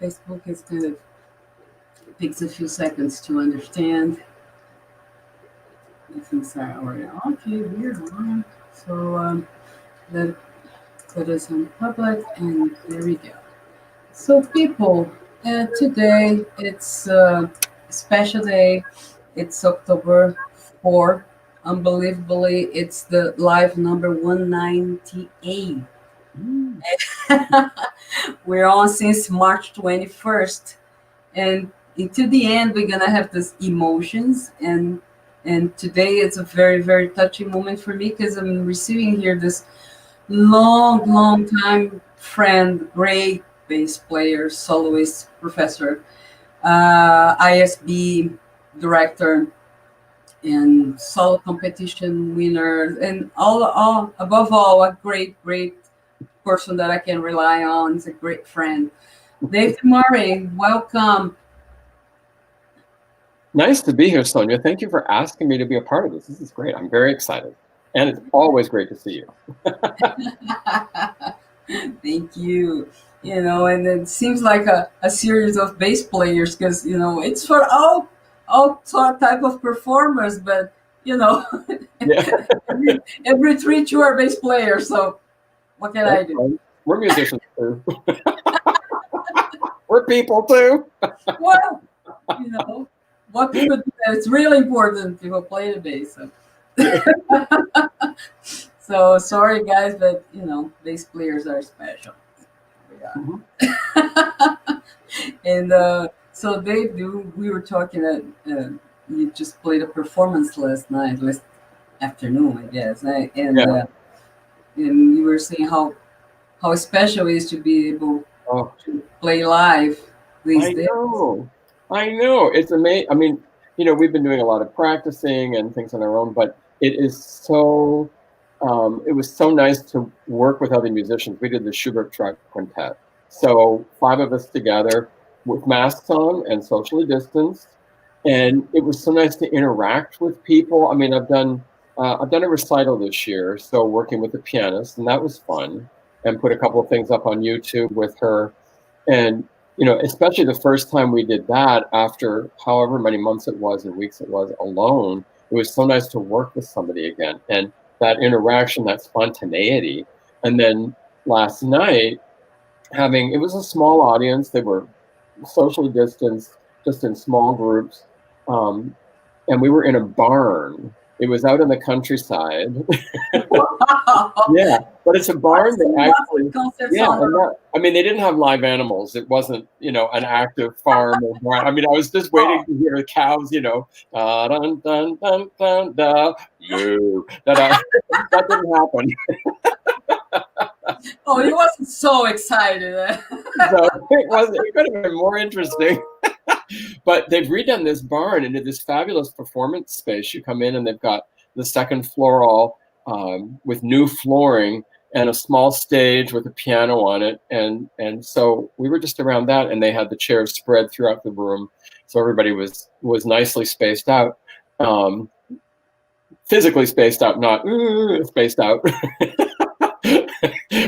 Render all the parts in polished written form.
Facebook is kind of takes a few seconds to understand. The things are already okay. Weird one. So let put us on public, and there we go. So people, today it's a special day. It's October 4th. Unbelievably, it's the live number 198. Mm. We're on since March 21st. And into the end, we're going to have these emotions. And today it's a very, very touching moment for me because I'm receiving here this long time friend, great bass player, soloist, professor, ISB director, and solo competition winner, and all above all, a great person that I can rely on. Is a great friend. Dave Murray, welcome. Nice to be here, Sonia. Thank you for asking me to be a part of this. This is great. I'm very excited. And it's always great to see you. Thank you. You know, and it seems like a series of bass players because you know it's for all type of performers, but you know, Yeah. every three two are bass players. So what can I do? We're musicians too. We're people too. Well, you know, what people do that it's really important. People play the bass. So. So sorry guys, but you know, bass players are special. We are. Mhm. And so Dave, we were talking that you just played a performance last afternoon, I guess, right? Yeah. And you were saying how special it is to be able Oh, to play live these I days. know. I know. It's amazing. I mean, we've been doing a lot of practicing and things on our own, but it was so nice to work with other musicians. We did the Schubert Track Quintet. So 5 of us together with masks on and socially distanced. And it was so nice to interact with people. I mean, I've done a recital this year, so working with the pianist, and that was fun. And put a couple of things up on YouTube with her. And especially the first time we did that after however many months it was and weeks it was alone, it was so nice to work with somebody again. And that interaction, that spontaneity. And then last night, it was a small audience. They were socially distanced, just in small groups. Um, and we were in a barn. It was out in the countryside. Wow. Yeah, but it's a barn that Lots actually, of concepts yeah, on I mean, they didn't have live animals. It wasn't, an active farm. I mean, I was just waiting to hear the cows, da dun dun dun dun da, moo. That didn't happen. Oh, he wasn't so excited. So it could have been more interesting. But they've redone this barn into this fabulous performance space. You come in and they've got the second floor all with new flooring and a small stage with a piano on it. And so we were just around that, and they had the chairs spread throughout the room. So everybody was nicely spaced out. Physically spaced out, not spaced out.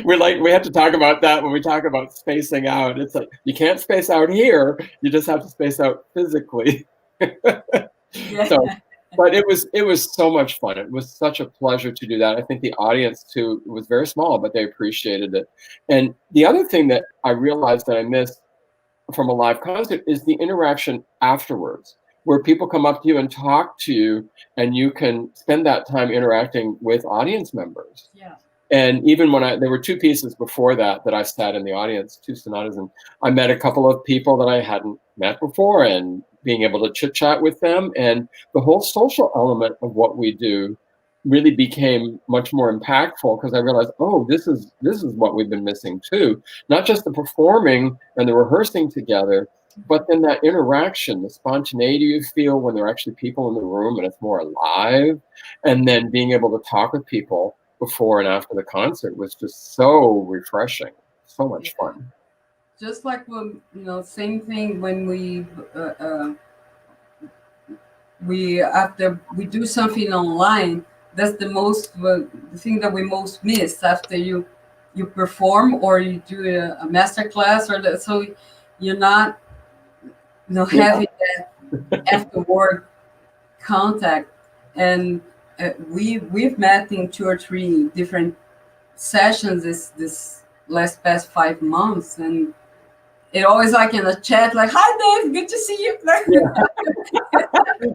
We have to talk about that when we talk about spacing out. It's like you can't space out here, you just have to space out physically. Yeah. So, but it was so much fun. It was such a pleasure to do that. I think the audience too was very small, but they appreciated it. And the other thing that I realized that I missed from a live concert is the interaction afterwards, where people come up to you and talk to you, and you can spend that time interacting with audience members. Yeah. And even when there were 2 pieces before that I sat in the audience, 2 sonatas, and I met a couple of people that I hadn't met before, and being able to chit chat with them, and the whole social element of what we do really became much more impactful, because I realized, oh, this is what we've been missing too. Not just the performing and the rehearsing together, but then that interaction, the spontaneity you feel when there are actually people in the room and it's more alive, and then being able to talk with people before and after the concert was just so refreshing, so much fun. Just like when same thing when we after we do something online. That's the thing that we most miss after you you perform or you do a master class or that, so you're not having that afterward contact. And we've met in 2 or 3 different sessions this past 5 months, and it always like in a chat, like, "Hi Dave, good to see you."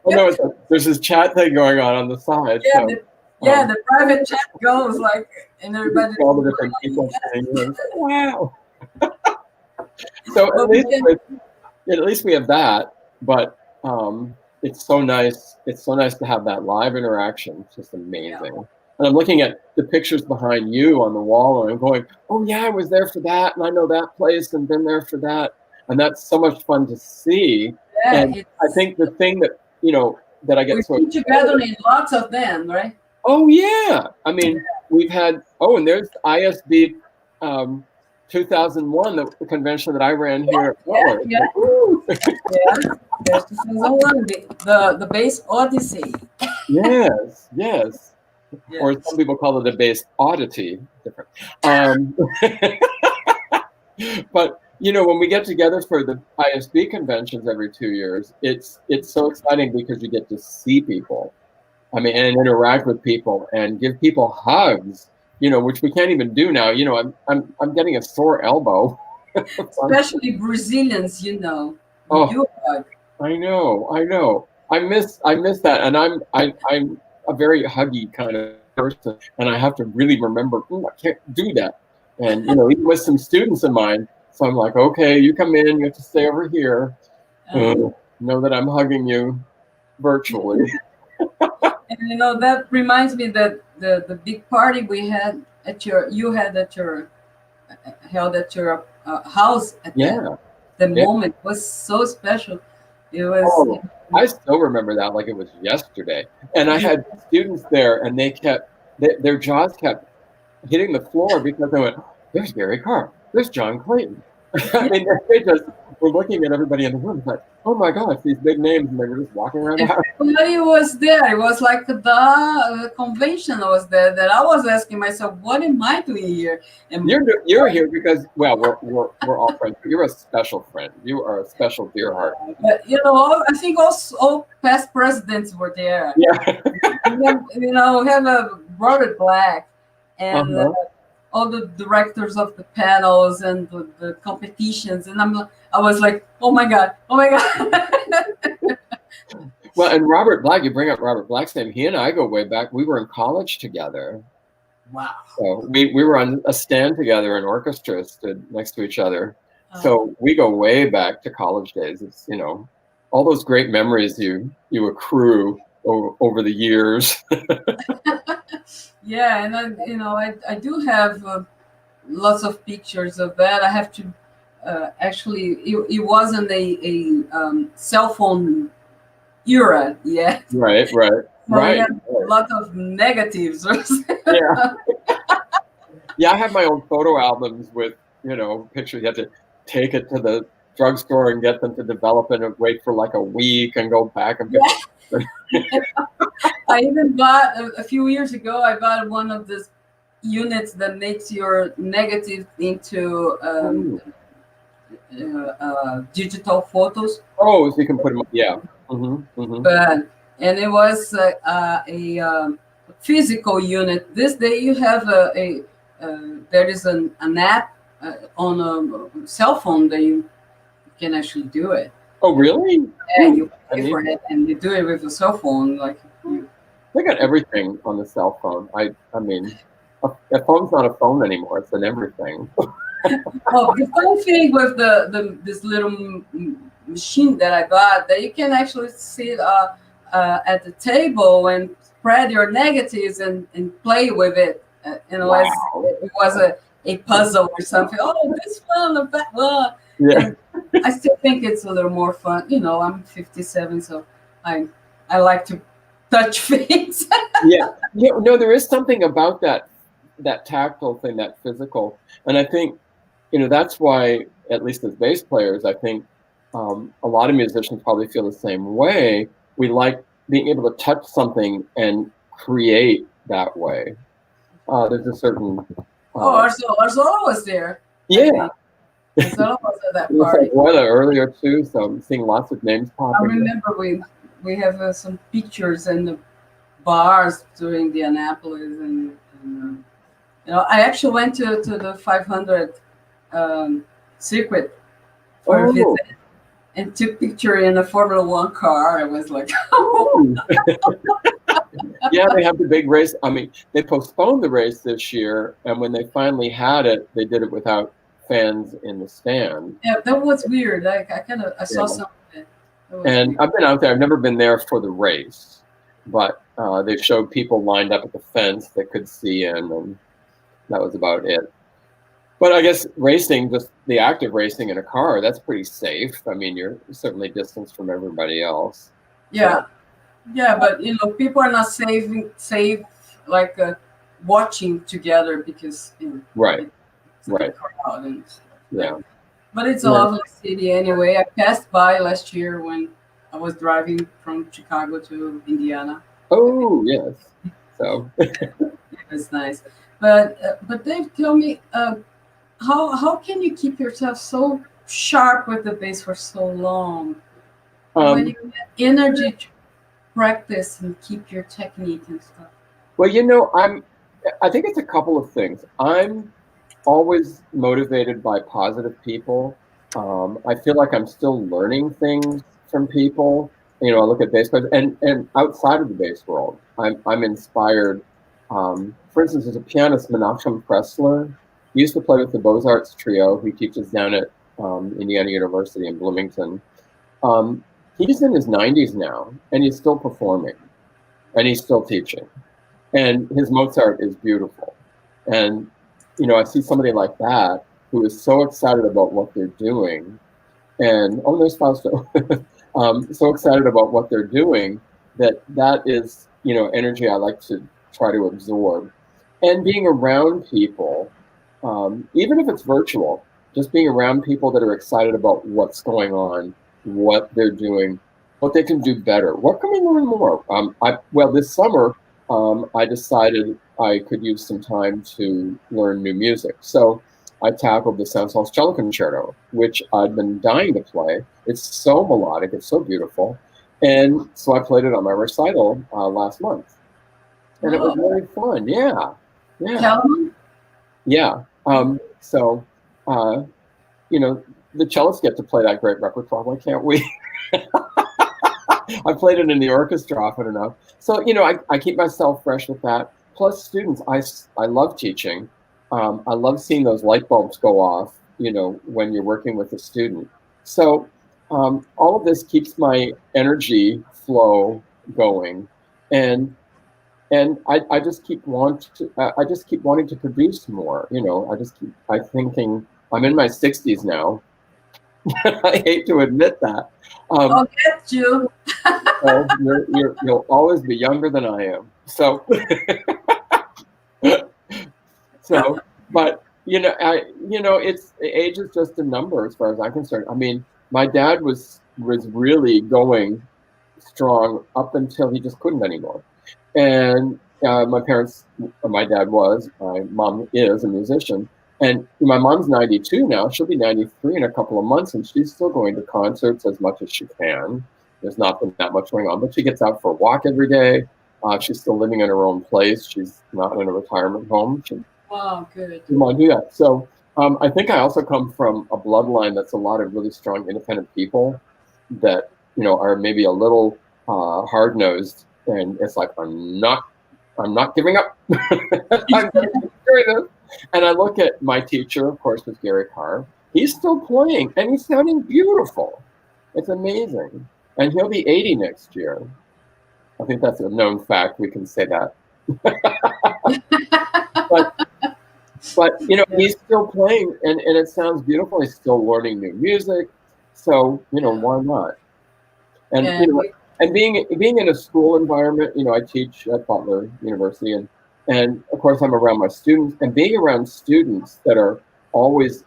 Well, no, there's this chat thing going on the side. Yeah, so, the private chat goes like, and everybody. All the different people saying, "Wow." So at least we have that, but it's so nice. It's so nice to have that live interaction. It's just amazing. Yeah. And I'm looking at the pictures behind you on the wall, and I'm going, "Oh yeah, I was there for that, and I know that place, and been there for that." And that's so much fun to see. Yeah, and I think the thing that that I get so together in lots of them, right? Oh yeah, I mean we've had. Oh, and there's ISB 2001, the convention that I ran here. Yeah. There's 2001, the Bass Odyssey. Yes. Or some people call it the Bass Oddity. Different. But when we get together for the ISB conventions every 2 years, it's so exciting because you get to see people. I mean, and interact with people and give people hugs. Which we can't even do now. I'm getting a sore elbow. Especially Brazilians, Oh, I know. I miss that, and I'm a very huggy kind of person, and I have to really remember. I can't do that, and even with some students of mine, so I'm like, okay, you come in, you have to stay over here. Know that I'm hugging you virtually. And that reminds me that the big party we had held at your house at the moment was so special. It was. I still remember that like it was yesterday. And I had students there, and their jaws kept hitting the floor because they went, "There's Gary Carr, there's John Clayton." I mean, they just were looking at everybody in the room like, "Oh my gosh, these big names," and they were just walking around the house. Everybody was there. It was like the convention was there that I was asking myself, "What am I doing here?" And you're here because we're all friends. You're a special friend. You are a special dear heart. But I think all past presidents were there. Yeah. And then, we have a Robert Black and. All the directors of the panels and the competitions, and I was like, oh my god. Well, and Robert Black, you bring up Robert Black's name. He and I go way back. We were in college together. Wow. So we were on a stand together in orchestra, stood next to each other. So we go way back to college days. It's all those great memories you accrue over the years. Yeah, and I do have lots of pictures of that. I have to actually. It wasn't a cell phone era yet. Right. So I have a lot of negatives. Yeah, I have my own photo albums with pictures. You have to take it to the drugstore and get them to develop it and wait for like a week and go back and. I even bought a few years ago. I bought one of these units that makes your negative into digital photos. Oh, so you can put them. Yeah. Mm-hmm. But and it was a physical unit. This day you have there is an app on a cell phone that you can actually do it. Oh, really? Yeah, you pay for it, and you do it with a cell phone. Like they got everything on the cell phone. I mean, a phone's not a phone anymore; it's an everything. The fun thing with this little machine that I bought, that you can actually sit at the table and spread your negatives and play with it. Wow. It was a puzzle or something. Oh, this one, that one. Yeah. I still think it's a little more fun. I'm 57, so I like to touch things. Yeah. No, there is something about that tactile thing, that physical, and I think that's why, at least as bass players, I think a lot of musicians probably feel the same way. We like being able to touch something and create that way. There's a certain Oh, Arzola was there. Yeah. Arzola was at that It was party. like weather earlier too, so I'm seeing lots of names I popping up. remember we have some pictures in the bars during the Annapolis, and I actually went to the 500 circuit for a Oh, visit and took picture in a Formula One car. I was like, yeah, they have the big race. I mean, they postponed the race this year, and when they finally had it, they did it without fans in the stand. yeah, that was weird. I saw Yeah. some of it. That was And weird. I've been out there. I've never been there for the race, but they showed people lined up at the fence that could see in, and that was about it. But I guess racing, just the act of racing in a car, that's pretty safe. I mean, you're certainly distanced from everybody else. Yeah, yeah, but people are not safe like watching together because Right, it's a right. big crowd and stuff. Yeah. But it's a Yeah. lovely city anyway. I passed by last year when I was driving from Chicago to Indiana. Oh, yes. So, It was nice. But Dave, tell me, how can you keep yourself so sharp with the bass for so long? When you have energy to practice and keep your technique and stuff. well, I think it's a couple of things. I'm always motivated by positive people. I feel like I'm still learning things from people. I look at bass players and outside of the bass world, I'm inspired. For instance, there's a pianist, Menachem Kressler. He used to play with the Beaux-Arts Trio. He teaches down at Indiana University in Bloomington. Um, he's in his 90s now, and he's still performing, and he's still teaching. And his Mozart is beautiful. And I see somebody like that who is so excited about what they're doing, and there's Fausto, so excited about what they're doing that is energy I like to try to absorb, and being around people, even if it's virtual, just being around people that are excited about what's going on, what they're doing, what they can do better, what can we learn more. This summer I decided I could use some time to learn new music. So I tackled the Saint-Saëns Cello Concerto, which I'd been dying to play. It's so melodic, it's so beautiful. And so I played it on my recital last month. And it was really fun. Yeah. Yeah. Kelman? Yeah. So, the cellists get to play that great repertoire. Why can't we? I played it in the orchestra often enough. So, I keep myself fresh with that. Plus students, I love teaching. I love seeing those light bulbs go off, when you're working with a student. So all of this keeps my energy flow going. And I just keep wanting to produce more. I thinking I'm in my 60s now. I hate to admit that. I'll get you. So you'll always be younger than I am. So, but it's age is just a number as far as I'm concerned. I mean, my dad was really going strong up until he just couldn't anymore. And my dad was, my mom is a musician. And my mom's 92 now. She'll be 93 in a couple of months, and she's still going to concerts as much as she can. There's not been that much going on, but she gets out for a walk every day. She's still living in her own place. She's not in a retirement home. Wow, good. You want to do that. So I think I also come from a bloodline that's a lot of really strong, independent people that are maybe a little hard-nosed, and it's like I'm not giving up. I'm doing this. And I look at my teacher, of course, was Gary Carr. He's still playing, and he's sounding beautiful. It's amazing. And he'll be 80 next year. I think that's a known fact. We can say that. but he's still playing, and it sounds beautiful. He's still learning new music. So, why not? And, and being in a school environment, I teach at Butler University, and of course I'm around my students, and being around students that are always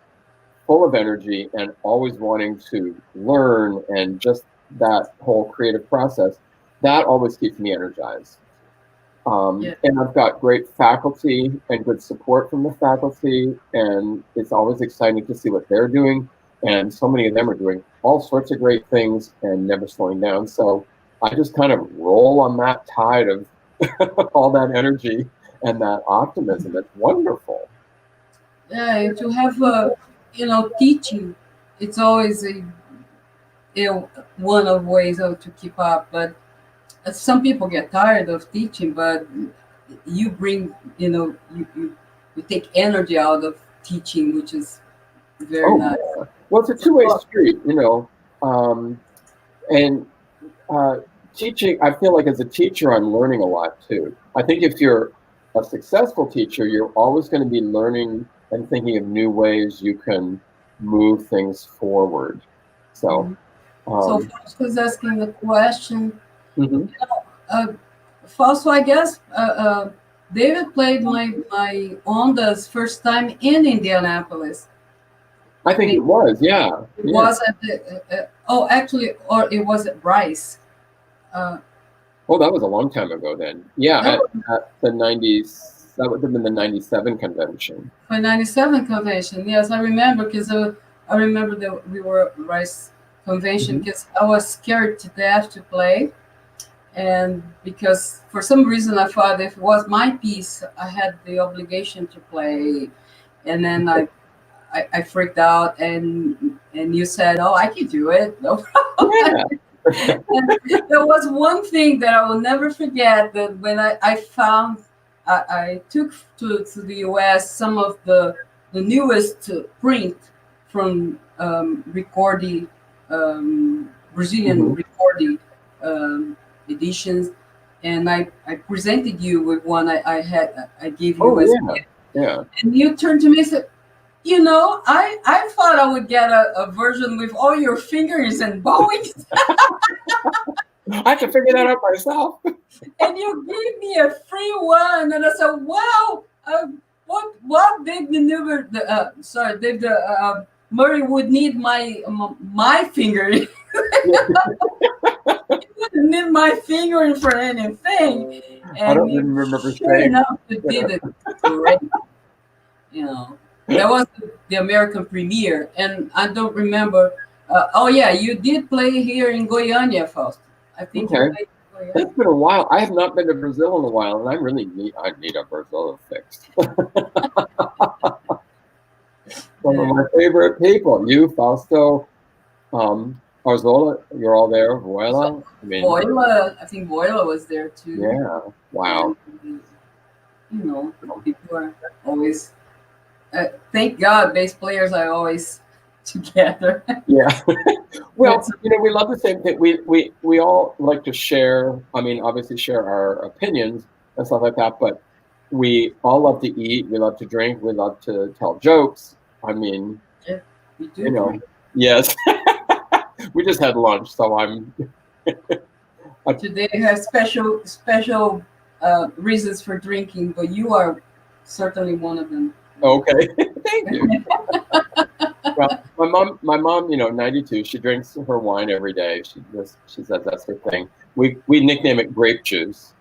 full of energy and always wanting to learn, and just that whole creative process, that always keeps me energized. Yeah. And I've got great faculty and good support from the faculty, and it's always exciting to see what they're doing. And so many of them are doing all sorts of great things and never slowing down. So I just kind of roll on that tide of all that energy and that optimism. It's wonderful. Yeah, to have teaching, it's always one of ways of to keep up. But some people get tired of teaching, but you bring, you take energy out of teaching, which is very Oh, nice. yeah. Well, it's a two-way street, and teaching, I feel like as a teacher, I'm learning a lot too. I think if you're a successful teacher, you're always going to be learning and thinking of new ways you can move things forward. So, So um, Fausto is asking the question. mhm. Uh, Fausto, I guess David played my Ondas first time in Indianapolis. I think it was, yeah, It yeah. was at the actually, or it was at Bryce. Uh, Oh, that was a long time ago then. Yeah, no, at the 90s, that would have been the 97 convention. for 97 convention. Yes, I remember because I remember that we were at Rice convention Mhm. because I was scared to death to play. And because for some reason I thought if it was my piece, I had the obligation to play. And then I freaked out and you said, "Oh, I can do it, no problem." Yeah. And there was one thing that I will never forget that when I found I took to the US some of the newest print from recording Brazilian Mhm. recording editions, and I presented you with one I gave you Oh, as yeah, yeah. and you turned to me and said, I thought I would get a version with all your fingers and bowing, I can figure that out myself. and you gave me a free one. And I said, wow, what Dave the Newber, sorry, Dave the Murray would need my finger. He wouldn't need my finger for anything. I And don't you even remember sure saying enough, you did it great. That was the American premiere, and I don't remember. Oh yeah, you did play here in Goiânia, Faust. I think you okay. played in It's Goiânia. been a while. I have not been to Brazil in a while, and I need a Brazil fix. Some of Yeah. my favorite people, you, Fausto, Arzola, you're all there, So Vuela. I mean, Voila, I think Voila was there too, yeah, and wow. people are always. Thank God, bass players are always together. Yeah. But Well, we love the same thing. We all like to share, I mean, obviously share our opinions and stuff like that, but we all love to eat, we love to drink, we love to tell jokes. I mean, yeah, we you do know, drink. yes. We just had lunch, so I'm Today has special reasons for drinking, but you are certainly one of them. okay. Thank you. Well, my mom, 92, she drinks her wine every day. She says that's her thing. We nickname it grape juice.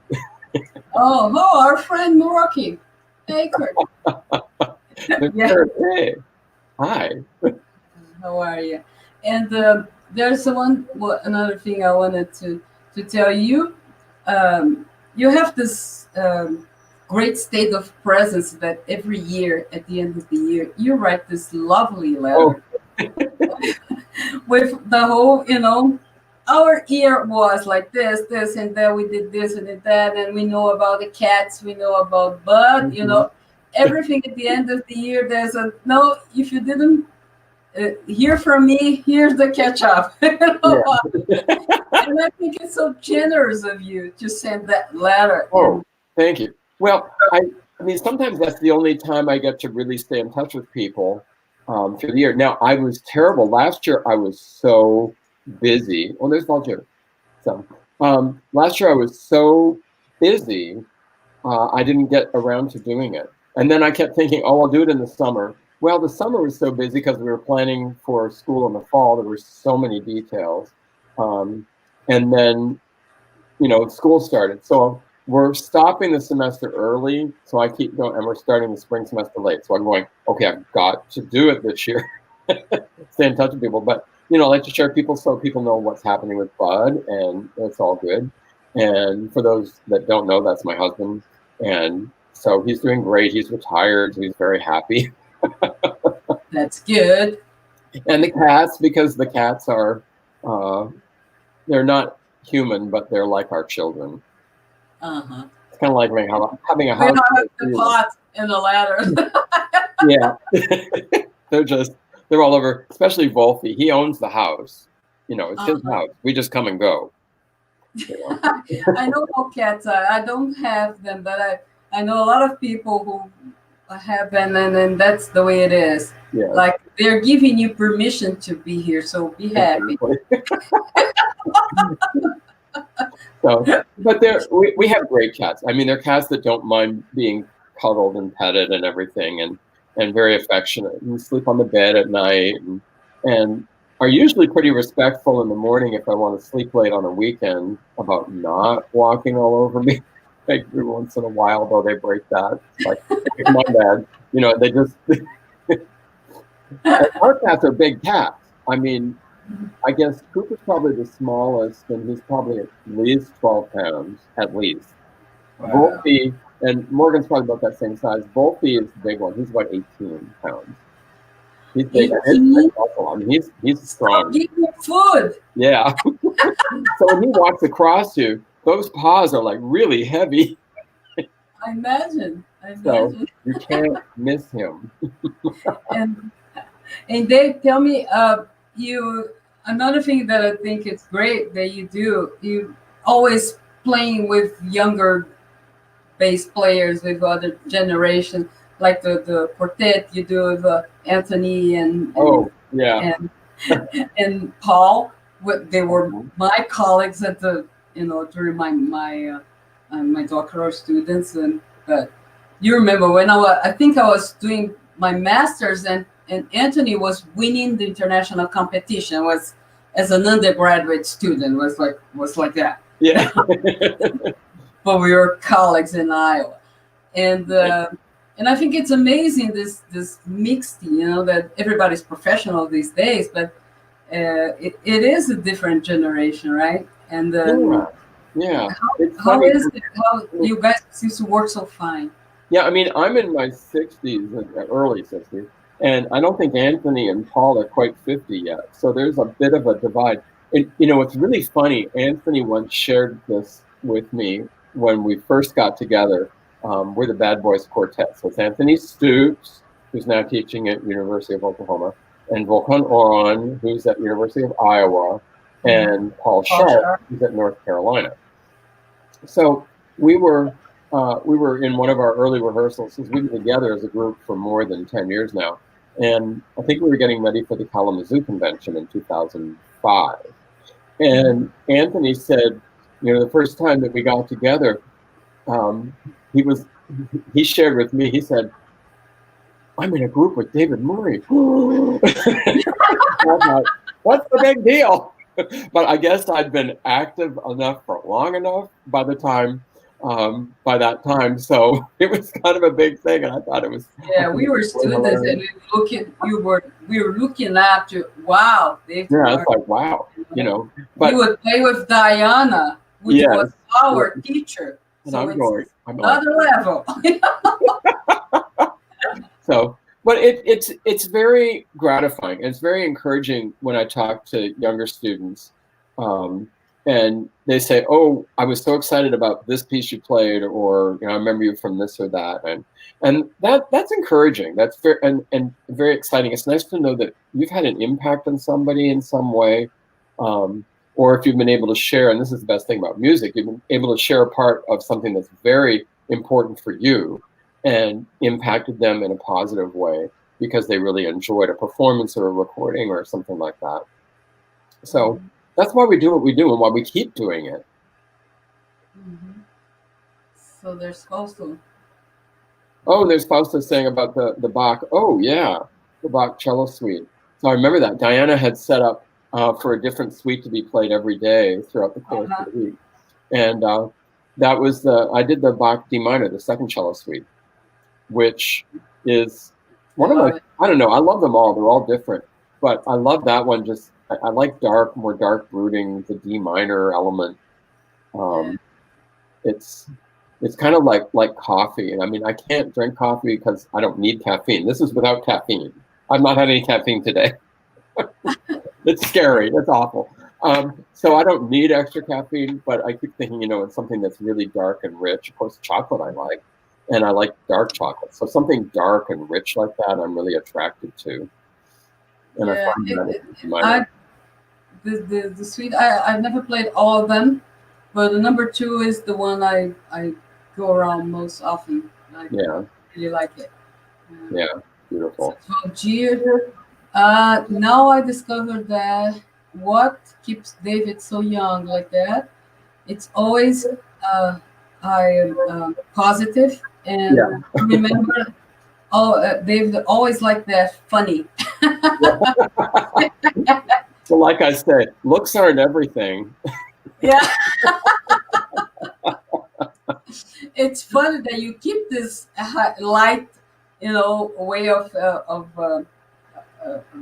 Oh, our friend Muraki. Hey, Kurt. Yeah, Hey, hi. how are you? And there's another thing I wanted to tell you. You have this great state of presence that every year at the end of the year you write this lovely Oh, letter with the whole, our year was like this, and then we did this and did that, and we know about the cats, we know about Bud, mhm. everything at the end of the year. There's a no. If you didn't hear from me, here's the catch up. Yeah. And I think it's so generous of you to send that letter. Oh, thank you. Well, I mean, sometimes that's the only time I get to really stay in touch with people through the year. Now, I was terrible. Last year, I was so busy. Well, there's Vulture. So last year, I was so busy, I didn't get around to doing it. And then I kept thinking, oh, I'll do it in the summer. Well, the summer was so busy because we were planning for school in the fall. There were so many details. And then school started. So we're stopping the semester early, so I keep going, and we're starting the spring semester late. So I'm going, okay, I've got to do it this year. Stay in touch with people, but I like to share people so people know what's happening with Bud, and it's all good. And for those that don't know, that's my husband, and so he's doing great. He's retired. He's very happy. That's good. And the cats, because the cats are, they're not human, but they're like our children. Uh-huh. It's kind of like having a We house. don't have the pot and the ladder. Yeah. they're all over, especially Wolfie. He owns the house. It's his house. We just come and go. I know how cats are. I don't have them, but I know a lot of people who have them, and that's the way it is. Yeah. Like they're giving you permission to be here, so be happy. But we have great cats. I mean, they're cats that don't mind being cuddled and petted and everything, and very affectionate, and sleep on the bed at night, and are usually pretty respectful in the morning if I want to sleep late on a weekend about not walking all over me. Like every once in a while, though, they break that. It's like, come on, Dad. They just. Our cats are big cats. I mean, I guess Cooper's probably the smallest, and he's probably at least 12 pounds, at least. Wow. Wolfie, and Morgan's probably about that same size. Wolfie is the big one. He's about 18 pounds. He's big. I mean, he's strong. Give him food. Yeah. So when he walks across you, those paws are like really heavy. I imagine. So you can't miss him. and Dave, tell me, another thing that I think is great that you always playing with younger bass players, with other generation, like the quartet you do with Anthony and and Paul. They were my colleagues at during my doctoral students, but you remember when I think I was doing my master's, and Anthony was winning the international competition, was as an undergraduate student, was like that. Yeah. But we were colleagues in Iowa, and I think it's amazing this mixed, that everybody's professional these days, but it is a different generation, right? And yeah. How is it? How you guys seem to work so fine? Yeah, I mean, I'm in my 60s, early 60s, and I don't think Anthony and Paul are quite 50 yet. So there's a bit of a divide. And, it's really funny. Anthony once shared this with me when we first got together. We're the Bad Boys Quartet. So it's Anthony Stoops, who's now teaching at University of Oklahoma, and Volkan Oran, who's at University of Iowa, and Paul Sharp, who's at North Carolina. So we were in one of our early rehearsals, since we've been together as a group for more than 10 years now. And I think we were getting ready for the Kalamazoo Convention in 2005. And Anthony said, the first time that we got together, he shared with me, he said, I'm in a group with David Murray. Like, what's the big deal? But I guess I'd been active enough for long enough by that time, so it was kind of a big thing, and I thought it was. Yeah, we were students, and we were looking up to, wow. It's like, wow, But you would play with Diana, which was our teacher. And so I'm another level. So, but it's very gratifying. It's very encouraging when I talk to younger students, and they say, "Oh, I was so excited about this piece you played," or I remember you from this or that, and that's encouraging. That's very and very exciting. It's nice to know that you've had an impact on somebody in some way, or if you've been able to share. And this is the best thing about music: you've been able to share a part of something that's very important for you, and impacted them in a positive way because they really enjoyed a performance or a recording or something like that. So that's why we do what we do and why we keep doing it. Mm-hmm. So there's Fausto. Oh, there's Fausto saying about the Bach. Oh, yeah, the Bach cello suite. So I remember that. Diana had set up for a different suite to be played every day throughout the course of the week. And That was I did the Bach D minor, the second cello suite, which is one of love my, it. I don't know, I love them all. They're all different, but I love that one. Just, I like more dark brooding, the D minor element. Um, it's, it's kind of like coffee. And I mean, I can't drink coffee because I don't need caffeine. This is without caffeine. I've not had any caffeine today. It's scary. It's awful. So I don't need extra caffeine, but I keep thinking, it's something that's really dark and rich. Of course, chocolate I like, and I like dark chocolate. So something dark and rich like that, I'm really attracted to. And I Yeah, find that in my I the suite. I've never played all of them, but the number two is the one I go around most often. I yeah, really like it. yeah, So beautiful. from Gier, now I discovered that what keeps David so young like that, it's always I am positive and Yeah. remember. Oh, David always like that funny. So, like I said, looks aren't everything. Yeah, it's funny that you keep this light, way of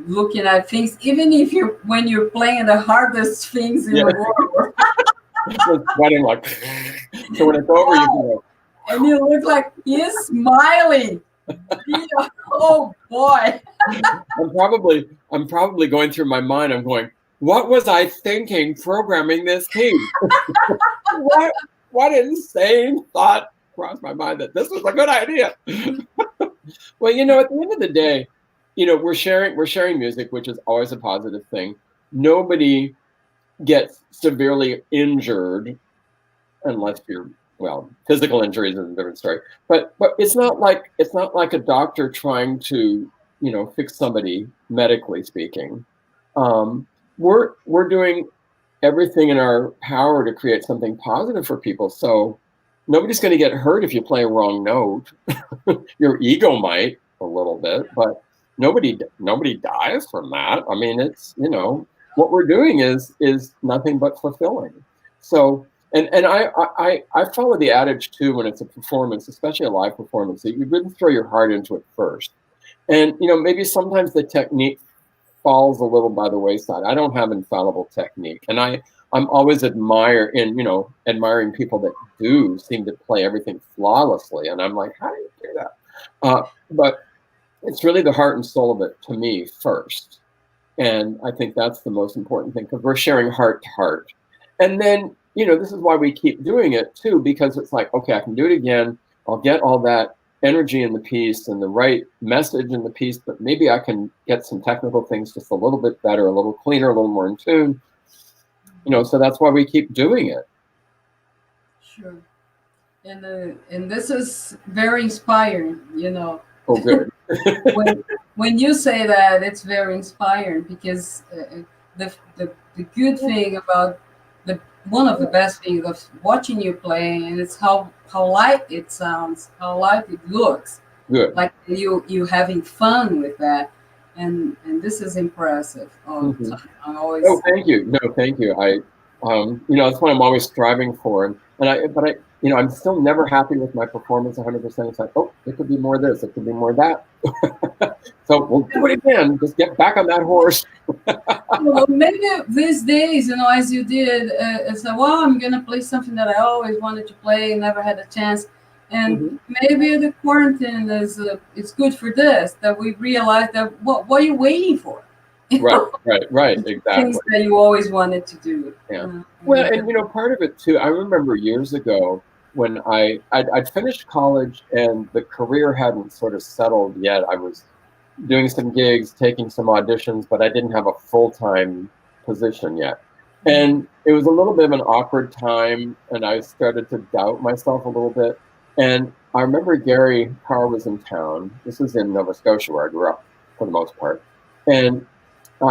looking at things, even if you when you're playing the hardest things in Yeah, the world. just sweating like. So when it's over, you can go. And you look like he's smiling. Yeah. Oh boy. I'm probably going through my mind. I'm going, what was I thinking programming this piece? what insane thought crossed my mind that this was a good idea? Well, at the end of the day, we're sharing music, which is always a positive thing. Nobody gets severely injured unless you're, well, physical injuries is a different story. But it's not like a doctor trying to fix somebody medically speaking. We're doing everything in our power to create something positive for people. So nobody's going to get hurt if you play a wrong note. Your ego might a little bit, but nobody dies from that. I mean, it's what we're doing is nothing but fulfilling. So and I follow the adage too when it's a performance, especially a live performance, that you really throw your heart into it first. And maybe sometimes the technique falls a little by the wayside. I don't have infallible technique, and I'm always admiring people that do seem to play everything flawlessly, and I'm like, how do you do that? But it's really the heart and soul of it to me first, and I think that's the most important thing because we're sharing heart to heart, and then this is why we keep doing it too, because it's like, okay, I can do it again. I'll get all that energy in the piece and the right message in the piece, but maybe I can get some technical things just a little bit better, a little cleaner, a little more in tune. So that's why we keep doing it. Sure. And this is very inspiring. Oh, good. when you say that, it's very inspiring because the good thing about the one of the best things of watching you play, and it's how light it sounds, how light it looks, Good. like you having fun with that, and this is impressive all the time. I always. Oh, thank you. No, thank you. That's what I'm always striving for, but I'm still never happy with my performance 100%. It's like, oh, it could be more of this, it could be more of that. So we'll do it again. Just get back on that horse. Well, maybe these days, as you did, it's like, well, I'm gonna play something that I always wanted to play, never had a chance, and maybe the quarantine is it's good for this. That we realize that what are you waiting for? Right, exactly. Things that you always wanted to do. Yeah. Well, and part of it too, I remember years ago when I'd finished college and the career hadn't sort of settled yet. I was doing some gigs, taking some auditions, but I didn't have a full-time position yet. And it was a little bit of an awkward time, and I started to doubt myself a little bit. And I remember Gary Carr was in town. This was in Nova Scotia, where I grew up for the most part. And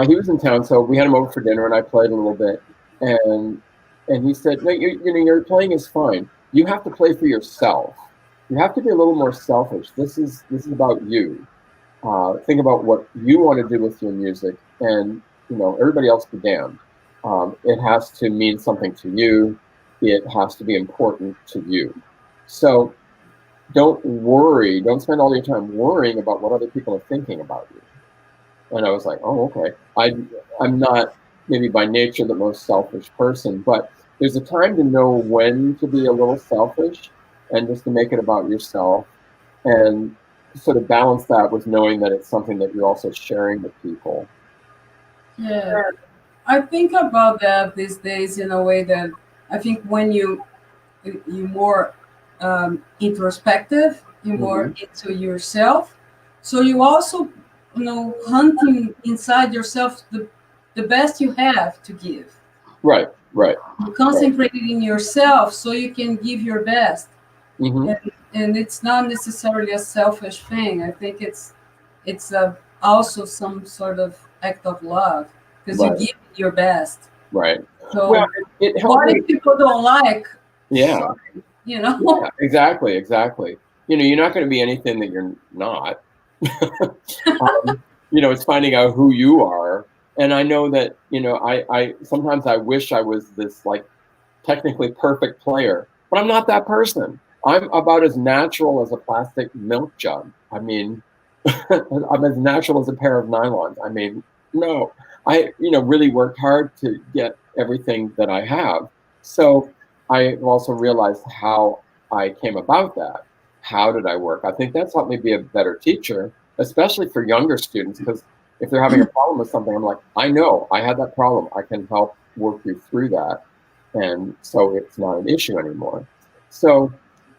he was in town, so we had him over for dinner, and I played a little bit. And he said, "No, your playing is fine. You have to play for yourself. You have to be a little more selfish. This is about you. Think about what you want to do with your music, and everybody else be damned. It has to mean something to you. it has to be important to you. So don't worry, don't spend all your time worrying about what other people are thinking about you. And I was like, oh, okay. I'm not maybe by nature the most selfish person, but there's a time to know when to be a little selfish and just to make it about yourself, and sort of balance that with knowing that it's something that you're also sharing with people. Yeah. I think about that these days in a way that I think when you more introspective, you're more Hmm. into yourself. So you also, hunting inside yourself the best you have to give. Right, right, You right. concentrated in yourself so you can give your best, Hmm. and it's not necessarily a selfish thing. I think it's also some sort of act of love because you Right, give your best. right. Well, So it helped what me. if people don't like? Yeah, You know. yeah, exactly, exactly. You're not going to be anything that you're not. It's finding out who you are. And I know that, I sometimes I wish I was this like technically perfect player, but I'm not that person. I'm about as natural as a plastic milk jug. I mean, I'm as natural as a pair of nylons. I mean, no, I, really worked hard to get everything that I have. So I also realized how I came about that. How did I work? I think that's helped me be a better teacher, especially for younger students, because if they're having a problem with something, I'm like, I know I had that problem. I can help work you through that. And so it's not an issue anymore. So,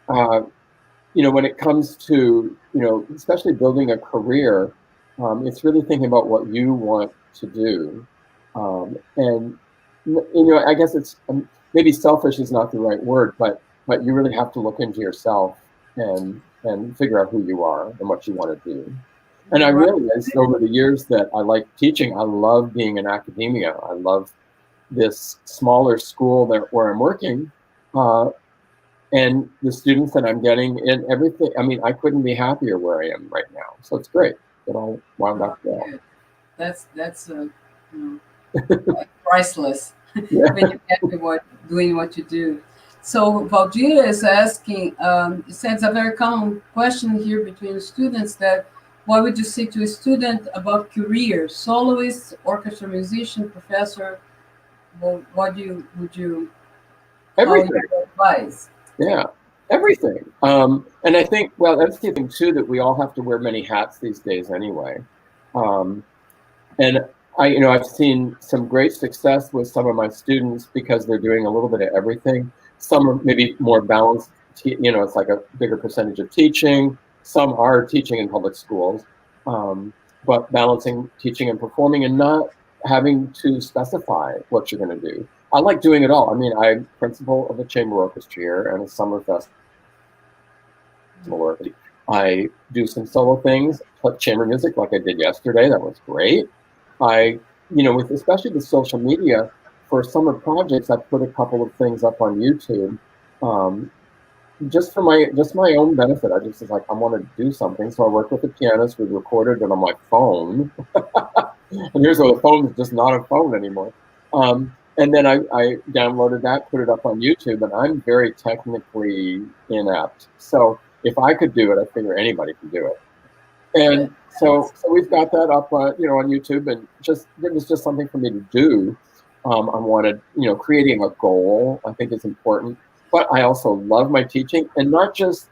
uh, when it comes to, especially building a career, it's really thinking about what you want to do. And, I guess it's maybe selfish is not the right word, but you really have to look into yourself and figure out who you are and what you want to do. And I Right. realized over the years that I like teaching. I love being in academia. I love this smaller school where I'm working. Uh, and the students that I'm getting and everything. I mean, I couldn't be happier where I am right now. So it's great. It all wound Oh, up well. good. That's you priceless Yeah. when you get to doing what you do. So Valdir is asking, it sends a very common question here between students that what would you say to a student about career, soloist, orchestra musician, professor? Well, would you how you Everything. advise? Yeah. Everything. And I think, well, that's the thing too, that we all have to wear many hats these days anyway. Um, and I've seen some great success with some of my students because they're doing a little bit of everything. Some are maybe more balanced, it's like a bigger percentage of teaching. Some are teaching in public schools, but balancing teaching and performing and not having to specify what you're going to do. I like doing it all. I mean, I'm principal of a chamber orchestra here and a summer festival orchestra. I do some solo things, play chamber music like I did yesterday. That was great. I, with especially the social media for summer projects, I put a couple of things up on YouTube, um, just my own benefit. I just was like, I want to do something, so I worked with a pianist. We recorded it on my phone, and here's where the phone is just not a phone anymore. And then I downloaded that, put it up on YouTube, and I'm very technically inept. So if I could do it, I figure anybody can do it. And so we've got that up, on YouTube, and just it was just something for me to do. I wanted, creating a goal. I think is important, but I also love my teaching, and not just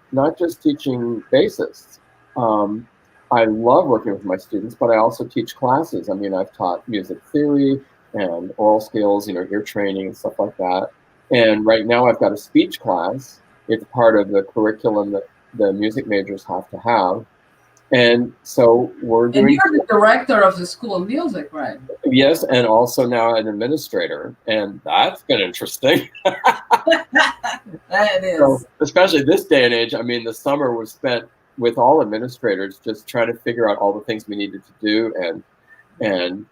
teaching bassists. Um, I love working with my students, but I also teach classes. I mean, I've taught music theory and oral skills, ear training and stuff like that. And right now, I've got a speech class. It's part of the curriculum that the music majors have to have, and so we're And doing, you're the director of the School of Music, right? yes, and also now an administrator, and that's been interesting. That So, is. especially this day and age, I mean, the summer was spent with all administrators just trying to figure out all the things we needed to do, and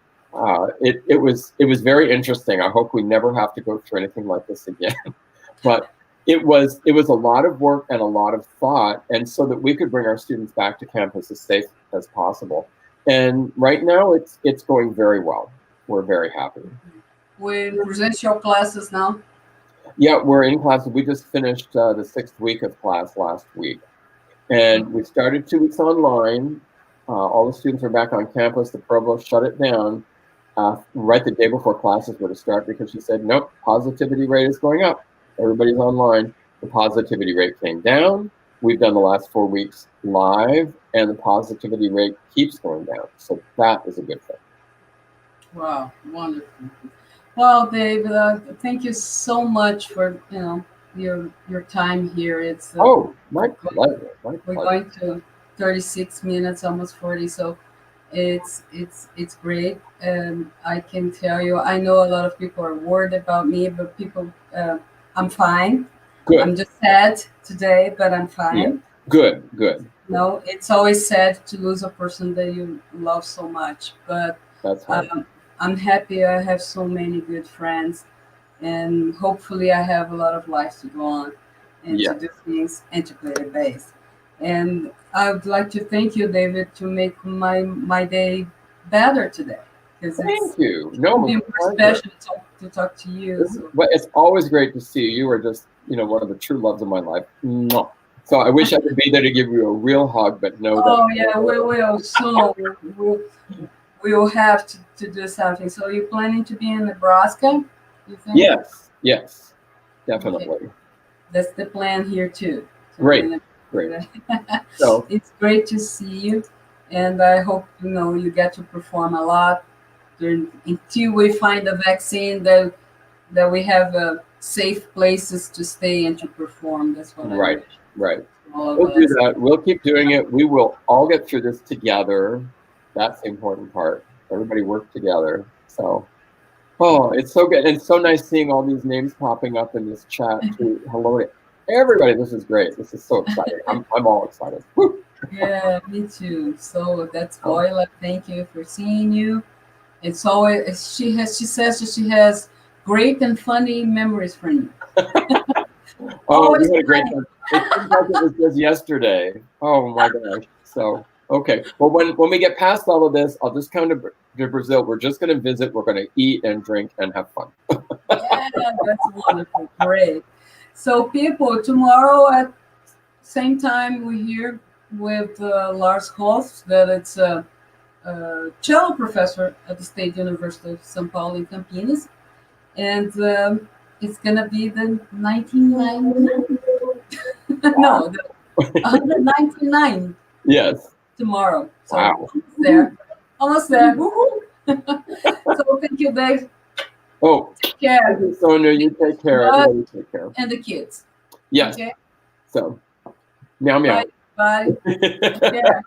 it was very interesting. I hope we never have to go through anything like this again. But it was a lot of work and a lot of thought, and so that we could bring our students back to campus as safe as possible. And right now, it's going very well. We're very happy. We present your classes now. Yeah, we're in class. We just finished the 6th week of class last week. And we started 2 weeks online. All the students are back on campus. The provost shut it down right the day before classes were to start because she said, nope, positivity rate is going up. Everybody's online. The positivity rate came down. We've done the last 4 weeks live, and the positivity rate keeps going down. So that is a good thing. Wow, wonderful. Well, Dave, thank you so much for your time here. It's Oh, my pleasure. My we're pleasure. going to 36 minutes, almost 40. So it's great. And I can tell you, I know a lot of people are worried about me, but I'm fine. I'm Good. just sad today, but I'm fine. Yeah. Good. Good. No, it's always sad to lose a person that you love so much, but That's right. I'm happy I have so many good friends, and hopefully I have a lot of life to go on and Yeah. to do things integrated based. And I would like to thank you, David, to make my day better today, because Thank it's you. No, be my more pleasure. special to talk to you. So. But it's always great to see you. You are just, one of the true loves of my life. Mwah. So I wish I could be there to give you a real hug, but no. Oh yeah, we will soon. We'll have to do something. So you're planning to be in Nebraska, you think? Yes, definitely. Okay. That's the plan here too. Great. So It's great to see you, and I hope you get to perform a lot until we find a vaccine that we have safe places to stay and to perform. That's what I wish. Right. All of We'll do us. that. We'll keep doing it. We will all get through this together. That's the important part. Everybody work together. So, it's so good. And it's so nice seeing all these names popping up in this chat too. Hello to everybody. This is great. This is so exciting. I'm all excited. Woo. Yeah, me too. So that's Boyla. Thank you for seeing you. It's always she says that she has great and funny memories from you. We had a great time. It seems like it was just yesterday. Oh my gosh. So okay. Well, when we get past all of this, I'll just come to Brazil. We're just going to visit. We're going to eat and drink and have fun. Yeah, that's wonderful. Great. So people, tomorrow at same time we're here with Lars Holst, that it's a cello professor at the State University of São Paulo in Campinas, and it's gonna be the 1999. No, the 199. Yes. Tomorrow. So wow. Almost there. So thank you, Dave. Oh, take care. Thank you, Sonia. You take care. Everybody take care. And the kids. Yes. Okay. So, meow meow. Bye. Yeah.